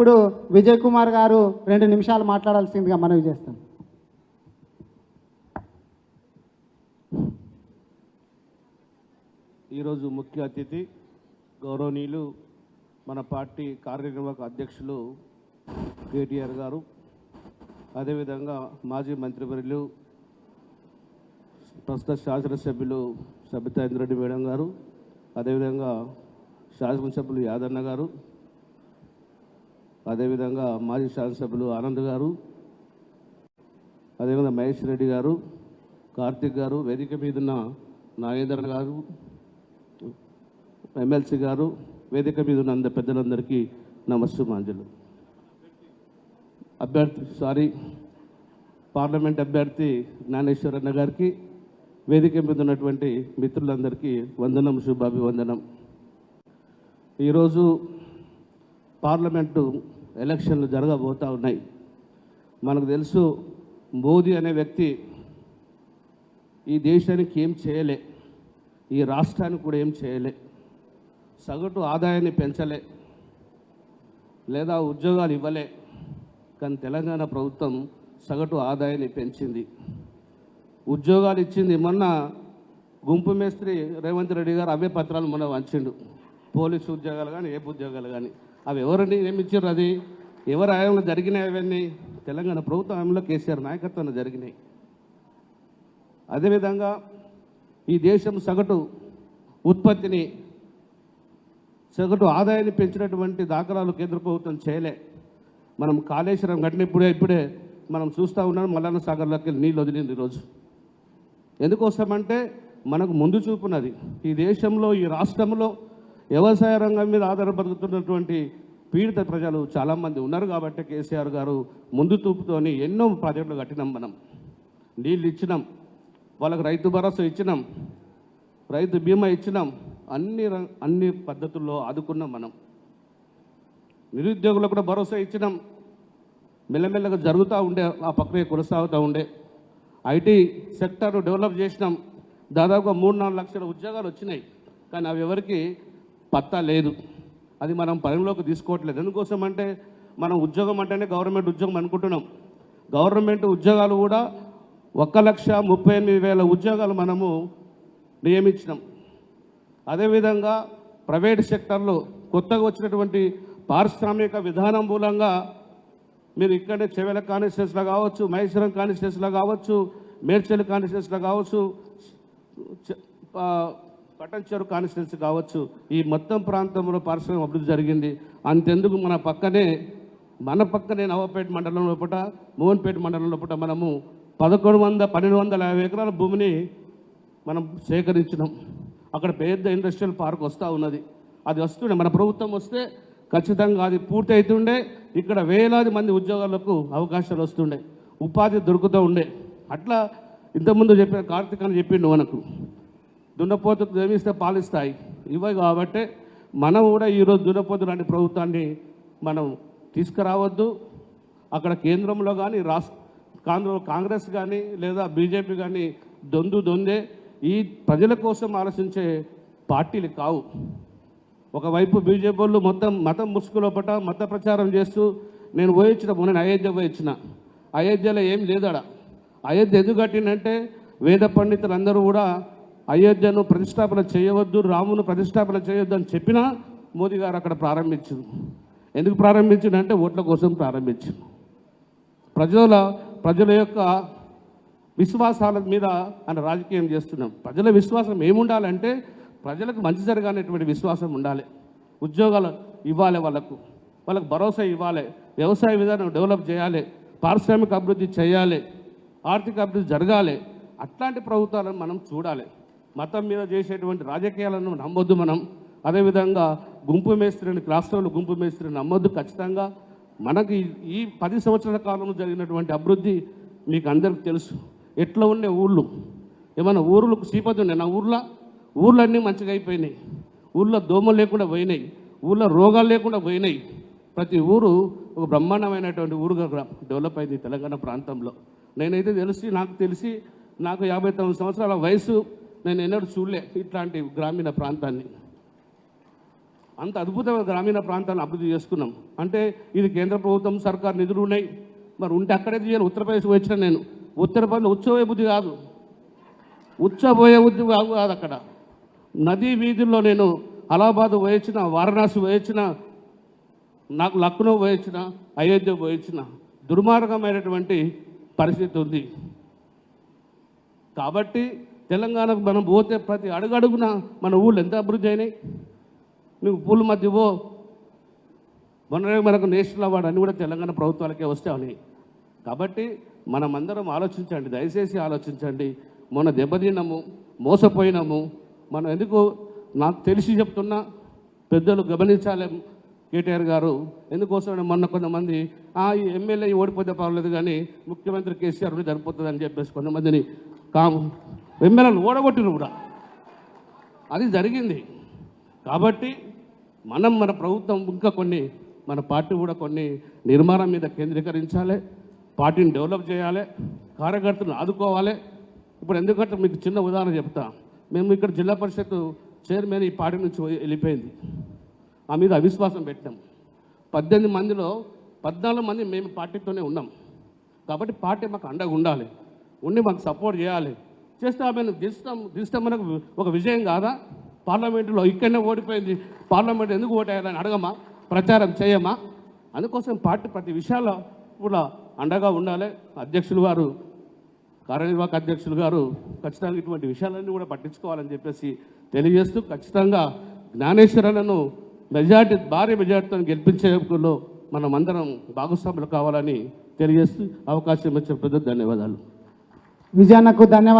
ఇప్పుడు విజయ్ కుమార్ గారు 2 నిమిషాలు మాట్లాడాల్సిందిగా మనవి చేస్తాం. ఈరోజు ముఖ్య అతిథి గౌరవనీయులు మన పార్టీ కార్యనిర్వాహక అధ్యక్షులు కేటీఆర్ గారు, అదేవిధంగా మాజీ మంత్రివర్యులు ప్రస్తుత శాసనసభ్యులు సబితా ఇంద్రెడ్డి మేడం గారు, అదేవిధంగా శాసనసభ్యులు యాదన్న గారు, అదేవిధంగా మాజీ శాసనసభ్యులు ఆనంద్ గారు, అదేవిధంగా మహేష్ రెడ్డి గారు, కార్తిక్ గారు, వేదిక మీద ఉన్న నాగేంద్ర గారు, ఎమ్మెల్సీ గారు, వేదిక మీద ఉన్న పెద్దలందరికీ నమస్సుమాంజలు. పార్లమెంట్ అభ్యర్థి జ్ఞానేశ్వరన్న గారికి, వేదిక మీద ఉన్నటువంటి మిత్రులందరికీ వందనం, శుభాభివందనం. ఈరోజు పార్లమెంటు ఎలక్షన్లు జరగబోతూ ఉన్నాయి. మనకు తెలుసు, మోదీ అనే వ్యక్తి ఈ దేశానికి ఏం చేయలే, ఈ రాష్ట్రానికి కూడా ఏం చేయలే, సగటు ఆదాయాన్ని పెంచలే, లేదా ఉద్యోగాలు ఇవ్వలే. కానీ తెలంగాణ ప్రభుత్వం సగటు ఆదాయాన్ని పెంచింది, ఉద్యోగాలు ఇచ్చింది. మొన్న గుంపు మేస్త్రి రేవంత్ రెడ్డి గారు అవే పత్రాలు మొన్న వంచిండు, పోలీసు ఉద్యోగాలు కానీ ఏ ఉద్యోగాలు కానీ. అవి ఎవరిని నియమించారు? అది ఎవరి హయాంలో జరిగినాయి? అవన్నీ తెలంగాణ ప్రభుత్వం హయాంలో కేసీఆర్ నాయకత్వంలో జరిగినాయి. అదేవిధంగా ఈ దేశం సగటు ఉత్పత్తిని, సగటు ఆదాయాన్ని పెంచినటువంటి దాఖలాలు కేంద్ర ప్రభుత్వం చేయలే. మనం కాళేశ్వరం కట్టిన ఇప్పుడే మనం చూస్తూ ఉన్నాం, మల్లన్న సాగర్లోకి నీళ్ళు వదిలింది ఈరోజు. ఎందుకోసమంటే మనకు ముందు చూపున్నది. ఈ దేశంలో, ఈ రాష్ట్రంలో వ్యవసాయ రంగం మీద ఆధారపడుతున్నటువంటి పీడిత ప్రజలు చాలామంది ఉన్నారు. కాబట్టి కేసీఆర్ గారు ముందు చూపుతోని ఎన్నో ప్రాజెక్టులు కట్టినాం, మనం నీళ్ళు ఇచ్చినాం, వాళ్ళకి రైతు భరోసా ఇచ్చినాం, రైతు బీమా ఇచ్చినాం, అన్ని పద్ధతుల్లో ఆదుకున్నాం. మనం నిరుద్యోగులకు కూడా భరోసా ఇచ్చినాం. మెల్లమెల్లగా జరుగుతూ ఉండే, ఆ ప్రక్రియ కొనసాగుతూ ఉండే. ఐటీ సెక్టర్ డెవలప్ చేసినాం. దాదాపుగా 3-4 లక్షల ఉద్యోగాలు వచ్చినాయి. కానీ అవి ఎవరికి పత్తా లేదు. అది మనం పరిగణలోకి తీసుకోవట్లేదు. ఎందుకోసం అంటే మనం ఉద్యోగం అంటేనే గవర్నమెంట్ ఉద్యోగం అనుకుంటున్నాం. గవర్నమెంట్ ఉద్యోగాలు కూడా 1,38,000 ఉద్యోగాలు మనము నియమించినాం. అదేవిధంగా ప్రైవేట్ సెక్టర్లో కొత్తగా వచ్చినటువంటి పారిశ్రామిక విధానం మూలంగా మీరు ఇక్కడే చెవెల కాన్స్టిట్యూన్సీలో కావచ్చు, మహేశ్వరం కాన్స్టిట్యూన్సీలో కావచ్చు, మేడ్చల్ కాన్స్టిట్యూన్సీలో కావచ్చు, పట్టంచెరు కాన్స్టిట్యూన్సీ కావచ్చు, ఈ మొత్తం ప్రాంతంలో పారిశ్రామిక అభివృద్ధి జరిగింది. అంతెందుకు మన పక్కనే నవాపేట మండలం లోపల, మోహన్పేట మండలం లోపల మనము 1,1250 ఎకరాల భూమిని మనం సేకరించినాం. అక్కడ పెద్ద ఇండస్ట్రియల్ పార్క్ వస్తూ ఉన్నది. అది వస్తుండే, మన ప్రభుత్వం వస్తే ఖచ్చితంగా అది పూర్తి అవుతుండే. ఇక్కడ వేలాది మంది ఉద్యోగాలకు అవకాశాలు వస్తుండే, ఉపాధి దొరుకుతూ ఉండే. అట్లా ఇంతకుముందు చెప్పిన కార్తీక్ అని చెప్పిండు, మనకు దున్నపోతుకు జమిస్తే పాలిస్తాయి ఇవ్వయి. కాబట్టి మనం కూడా ఈరోజు దున్నపోతు లాంటి ప్రభుత్వాన్ని మనం తీసుకురావద్దు. అక్కడ కేంద్రంలో కానీ కాంగ్రెస్ కానీ లేదా బీజేపీ కానీ దొందే. ఈ ప్రజల కోసం ఆలోచించే పార్టీలు కావు. ఒకవైపు బీజేపీ వాళ్ళు మొత్తం మతం ముసుగులోపట మత ప్రచారం చేస్తూ, నేను మొన్న అయోధ్య పోయించిన, అయోధ్యలో ఏం లేదడ. అయోధ్య ఎందుకు కట్టిందంటే వేద పండితులు అందరూ కూడా అయోధ్యను ప్రతిష్టాపన చేయవద్దు, రామును ప్రతిష్టాపన చేయొద్దు అని చెప్పినా మోదీ గారు అక్కడ ప్రారంభించారు. ఎందుకు ప్రారంభించిందంటే ఓట్ల కోసం ప్రారంభించారు. ప్రజల యొక్క విశ్వాసాల మీద ఆయన రాజకీయం చేస్తున్నాం. ప్రజల విశ్వాసం ఏముండాలంటే ప్రజలకు మంచి జరగాలనేటువంటి విశ్వాసం ఉండాలి. ఉద్యోగాలు ఇవ్వాలి, వాళ్ళకు భరోసా ఇవ్వాలి, వ్యవసాయ విధానం డెవలప్ చేయాలి, పారిశ్రామిక అభివృద్ధి చేయాలి, ఆర్థిక అభివృద్ధి జరగాలి. అట్లాంటి ప్రభుత్వాలను మనం చూడాలి. మతం మీద చేసేటువంటి రాజకీయాలను నమ్మొద్దు మనం. అదేవిధంగా గుంపు మేస్త్రిని, రాష్ట్రంలో గుంపు మేస్త్రిని నమ్మొద్దు. ఖచ్చితంగా మనకి ఈ 10 సంవత్సరాల కాలంలో జరిగినటువంటి అభివృద్ధి మీకు అందరికీ తెలుసు. ఎట్లా ఉండే ఊళ్ళు, ఏమైనా ఊర్లకు సీపతి ఉండే, నా ఊర్లన్నీ మంచిగా అయిపోయినాయి. ఊళ్ళో దోమలు లేకుండా పోయినాయి, ఊళ్ళో రోగాలు లేకుండా పోయినాయి. ప్రతి ఊరు ఒక బ్రహ్మాండమైనటువంటి ఊరుగా డెవలప్ అయింది తెలంగాణ ప్రాంతంలో. నేనైతే నాకు 59 సంవత్సరాల వయసు, నేను ఎన్నడూ చూడలే ఇట్లాంటి గ్రామీణ ప్రాంతాన్ని. అంత అద్భుతమైన గ్రామీణ ప్రాంతాలను అభివృద్ధి చేసుకున్నాం. అంటే ఇది కేంద్ర ప్రభుత్వం సర్కార్ నిధులు ఉన్నాయి, మరి ఉంటే అక్కడే చేయాలి. ఉత్తరప్రదేశ్ వచ్చిన నేను ఉత్తరప్రదేశ్ ఉచ్చబోయే బుద్ధి కాదు, ఉచ్చబోయే బుద్ధి కాదు. అక్కడ నదీ వీధుల్లో నేను అలహాబాద్ పోయొచ్చిన, వారణాసి పోయొచ్చిన, నాకు లక్నో పోయొచ్చిన, అయోధ్య పోయొచ్చిన. దుర్మార్గమైనటువంటి పరిస్థితి ఉంది. కాబట్టి తెలంగాణకు మనం పోతే ప్రతి అడుగడుగున మన ఊళ్ళో ఎంత అభివృద్ధి అయినాయి. నువ్వు పూల మధ్య పో, మనకు నేషనల్ అవార్డు అన్నీ కూడా తెలంగాణ ప్రభుత్వాలకే వస్తాయి. కాబట్టి మనమందరం ఆలోచించండి, దయచేసి ఆలోచించండి. మొన్న దెబ్బతిన్నాము, మోసపోయినాము. మనం ఎందుకు, నాకు తెలిసి చెప్తున్నా, పెద్దలు గమనించాలి. కేటీఆర్ గారు ఎందుకోసం మొన్న కొంతమంది ఈ ఎమ్మెల్యే ఓడిపోతే పర్వాలేదు కానీ ముఖ్యమంత్రి కేసీఆర్ సరిపోతుంది అని చెప్పేసి కొంతమందిని ఎమ్మెల్యేలు ఓడగొట్టిరు కూడా, అది జరిగింది. కాబట్టి మన ప్రభుత్వం ఇంకా కొన్ని, మన పార్టీ కూడా కొన్ని నిర్మాణం మీద కేంద్రీకరించాలి, పార్టీని డెవలప్ చేయాలి, కార్యకర్తలను ఆదుకోవాలి. ఇప్పుడు ఎందుకంటే మీకు చిన్న ఉదాహరణ చెప్తా. మేము ఇక్కడ జిల్లా పరిషత్ చైర్మన్ ఈ పార్టీ నుంచి వెళ్ళిపోయింది, ఆ మీద అవిశ్వాసం పెట్టినాం. 18 మందిలో 14 మంది మేము పార్టీతోనే ఉన్నాం. కాబట్టి పార్టీ మాకు అండగా ఉండాలి, ఉండి మాకు సపోర్ట్ చేయాలి. చేస్తే ఆమెను దిస్తాం మనకు ఒక విజయం కాదా? పార్లమెంటులో ఇక్కడనే ఓడిపోయింది, పార్లమెంట్ ఎందుకు ఓటేయాలని అడగమా? ప్రచారం చేయమా? అందుకోసం పార్టీ ప్రతి విషయాల్లో కూడా అండగా ఉండాలి. అధ్యక్షులు గారు, కార్యనిర్వాహక అధ్యక్షులు గారు ఖచ్చితంగా ఇటువంటి విషయాలన్నీ కూడా పట్టించుకోవాలని చెప్పేసి తెలియజేస్తూ, ఖచ్చితంగా జ్ఞానేశ్వరులను భారీ మెజార్టీతో గెలిపించేలో మనం అందరం భాగస్వాములు కావాలని తెలియజేస్తూ అవకాశం ఇచ్చిన పెద్ద ధన్యవాదాలు. విజయన్నకు ధన్యవాదాలు.